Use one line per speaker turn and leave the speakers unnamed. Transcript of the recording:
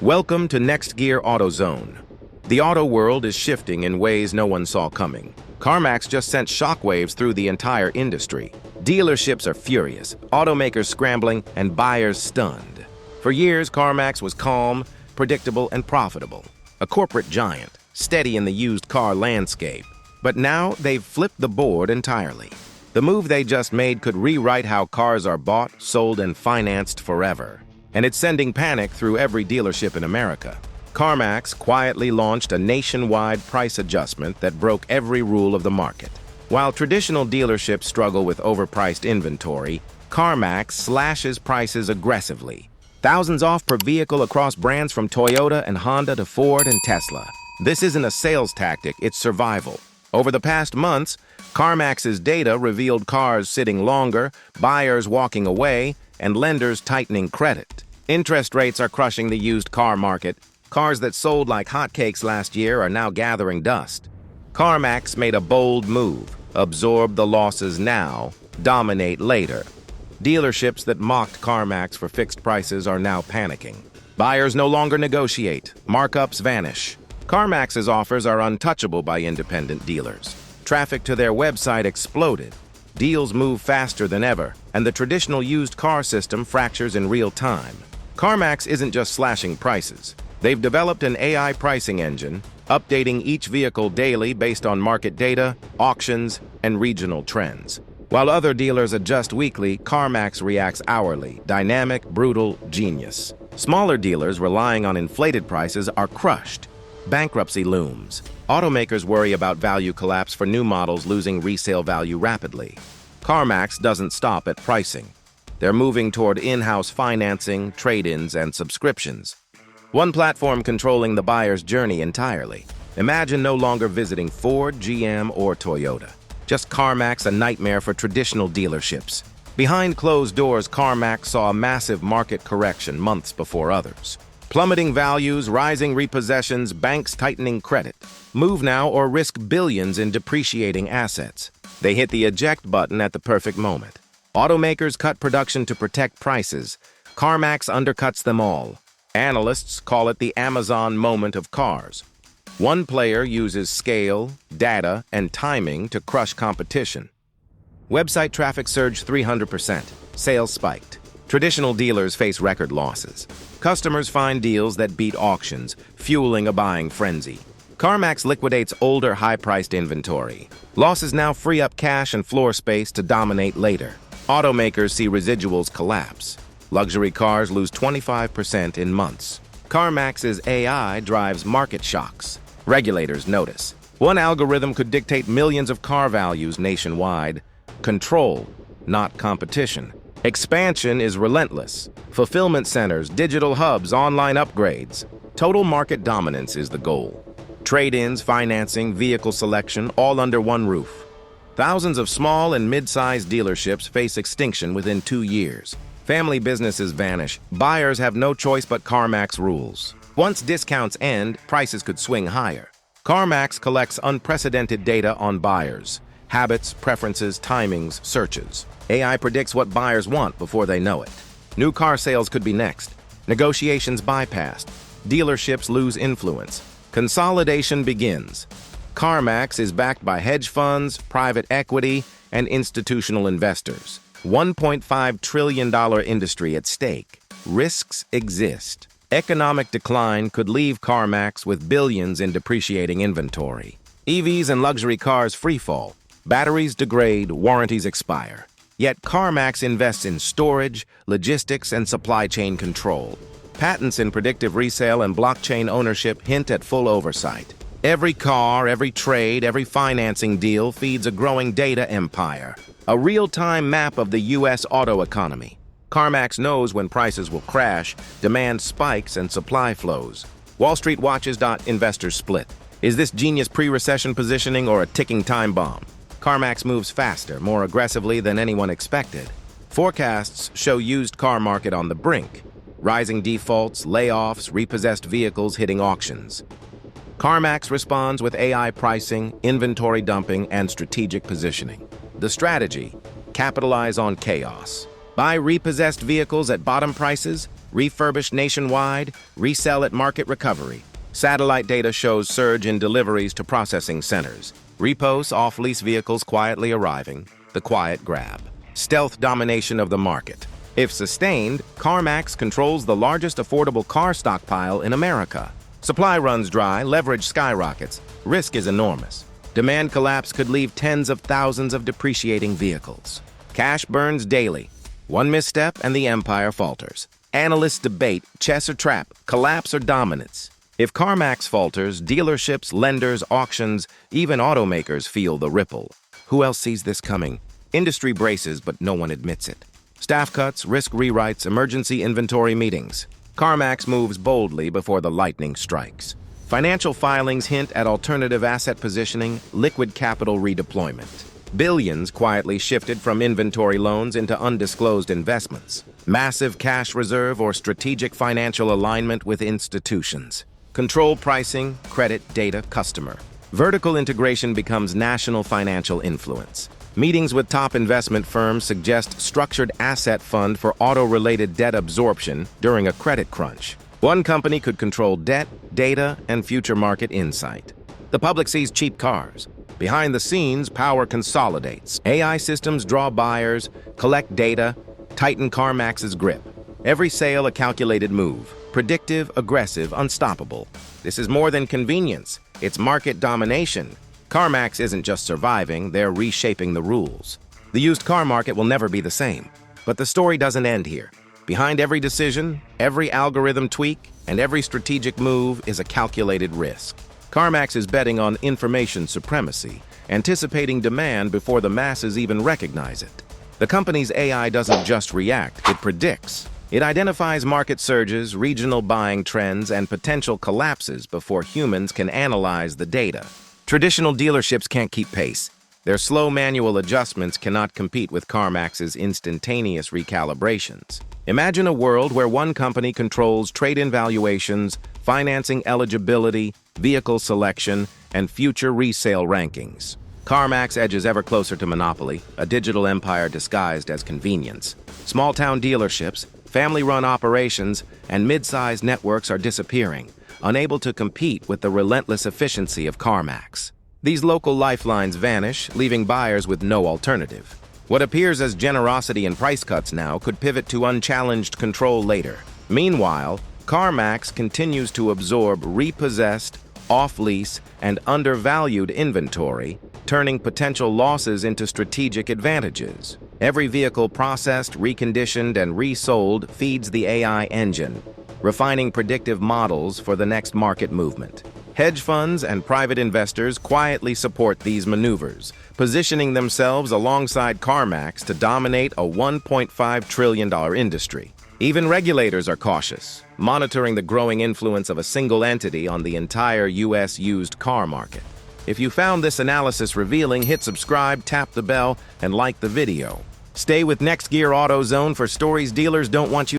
Welcome to Next Gear AutoZone. The auto world is shifting in ways no one saw coming. CarMax just sent shockwaves through the entire industry. Dealerships are furious, automakers scrambling, and buyers stunned. For years, CarMax was calm, predictable, and profitable. A corporate giant, steady in the used car landscape. But now they've flipped the board entirely. The move they just made could rewrite how cars are bought, sold, and financed forever. And it's sending panic through every dealership in America. CarMax quietly launched a nationwide price adjustment that broke every rule of the market. While traditional dealerships struggle with overpriced inventory, CarMax slashes prices aggressively. Thousands off per vehicle across brands from Toyota and Honda to Ford and Tesla. This isn't a sales tactic, it's survival. Over the past months, CarMax's data revealed cars sitting longer, buyers walking away, and lenders tightening credit. Interest rates are crushing the used car market. Cars that sold like hotcakes last year are now gathering dust. CarMax made a bold move: absorb the losses now, dominate later. Dealerships that mocked CarMax for fixed prices are now panicking. Buyers no longer negotiate. Markups vanish. CarMax's offers are untouchable by independent dealers. Traffic to their website exploded. Deals move faster than ever, and the traditional used car system fractures in real time. CarMax isn't just slashing prices. They've developed an AI pricing engine, updating each vehicle daily based on market data, auctions, and regional trends. While other dealers adjust weekly, CarMax reacts hourly, dynamic, brutal, genius. Smaller dealers relying on inflated prices are crushed. Bankruptcy looms. Automakers worry about value collapse for new models losing resale value rapidly. CarMax doesn't stop at pricing. They're moving toward in-house financing, trade-ins, and subscriptions. One platform controlling the buyer's journey entirely. Imagine no longer visiting Ford, GM, or Toyota. Just CarMax, a nightmare for traditional dealerships. Behind closed doors, CarMax saw a massive market correction months before others. Plummeting values, rising repossessions, banks tightening credit. Move now or risk billions in depreciating assets. They hit the eject button at the perfect moment. Automakers cut production to protect prices. CarMax undercuts them all. Analysts call it the Amazon moment of cars. One player uses scale, data, and timing to crush competition. Website traffic surged 300%. Sales spiked. Traditional dealers face record losses. Customers find deals that beat auctions, fueling a buying frenzy. CarMax liquidates older, high-priced inventory. Losses now free up cash and floor space to dominate later. Automakers see residuals collapse. Luxury cars lose 25% in months. CarMax's AI drives market shocks. Regulators notice. One algorithm could dictate millions of car values nationwide. Control, not competition. Expansion is relentless. Fulfillment centers, digital hubs, online upgrades. Total market dominance is the goal. Trade-ins, financing, vehicle selection, all under one roof. Thousands of small and mid-sized dealerships face extinction within 2 years. Family businesses vanish. Buyers have no choice but CarMax rules. Once discounts end, prices could swing higher. CarMax collects unprecedented data on buyers. Habits, preferences, timings, searches. AI predicts what buyers want before they know it. New car sales could be next. Negotiations bypassed. Dealerships lose influence. Consolidation begins. CarMax is backed by hedge funds, private equity, and institutional investors. $1.5 trillion industry at stake. Risks exist. Economic decline could leave CarMax with billions in depreciating inventory. EVs and luxury cars freefall. Batteries degrade, warranties expire. Yet CarMax invests in storage, logistics, and supply chain control. Patents in predictive resale and blockchain ownership hint at full oversight. Every car, every trade, every financing deal feeds a growing data empire. A real-time map of the U.S. auto economy. CarMax knows when prices will crash, demand spikes, and supply flows. Wall Street watches. Investors split. Is this genius pre-recession positioning or a ticking time bomb? CarMax moves faster, more aggressively than anyone expected. Forecasts show used car market on the brink. Rising defaults, layoffs, repossessed vehicles hitting auctions. CarMax responds with AI pricing, inventory dumping, and strategic positioning. The strategy: capitalize on chaos. Buy repossessed vehicles at bottom prices, refurbish nationwide, resell at market recovery. Satellite data shows surge in deliveries to processing centers. Repos, off-lease vehicles quietly arriving, the quiet grab. Stealth domination of the market. If sustained, CarMax controls the largest affordable car stockpile in America. Supply runs dry, leverage skyrockets, risk is enormous. Demand collapse could leave tens of thousands of depreciating vehicles. Cash burns daily. One misstep and the empire falters. Analysts debate chess or trap, collapse or dominance. If CarMax falters, dealerships, lenders, auctions, even automakers feel the ripple. Who else sees this coming? Industry braces, but no one admits it. Staff cuts, risk rewrites, emergency inventory meetings. CarMax moves boldly before the lightning strikes. Financial filings hint at alternative asset positioning, liquid capital redeployment. Billions quietly shifted from inventory loans into undisclosed investments. Massive cash reserve or strategic financial alignment with institutions. Control pricing, credit, data, customer. Vertical integration becomes national financial influence. Meetings with top investment firms suggest structured asset fund for auto-related debt absorption during a credit crunch. One company could control debt, data, and future market insight. The public sees cheap cars. Behind the scenes, power consolidates. AI systems draw buyers, collect data, tighten CarMax's grip. Every sale a calculated move. Predictive, aggressive, unstoppable. This is more than convenience. It's market domination. CarMax isn't just surviving, they're reshaping the rules. The used car market will never be the same. But the story doesn't end here. Behind every decision, every algorithm tweak, and every strategic move is a calculated risk. CarMax is betting on information supremacy, anticipating demand before the masses even recognize it. The company's AI doesn't just react, it predicts. It identifies market surges, regional buying trends, and potential collapses before humans can analyze the data. Traditional dealerships can't keep pace. Their slow manual adjustments cannot compete with CarMax's instantaneous recalibrations. Imagine a world where one company controls trade-in valuations, financing eligibility, vehicle selection, and future resale rankings. CarMax edges ever closer to monopoly, a digital empire disguised as convenience. Small-town dealerships, family-run operations, and mid-sized networks are disappearing, unable to compete with the relentless efficiency of CarMax. These local lifelines vanish, leaving buyers with no alternative. What appears as generosity and price cuts now could pivot to unchallenged control later. Meanwhile, CarMax continues to absorb repossessed, off-lease, and undervalued inventory, turning potential losses into strategic advantages. Every vehicle processed, reconditioned, and resold feeds the AI engine, refining predictive models for the next market movement. Hedge funds and private investors quietly support these maneuvers, positioning themselves alongside CarMax to dominate a $1.5 trillion industry. Even regulators are cautious, monitoring the growing influence of a single entity on the entire U.S. used car market. If you found this analysis revealing, hit subscribe, tap the bell, and like the video. Stay with Next Gear AutoZone for stories dealers don't want you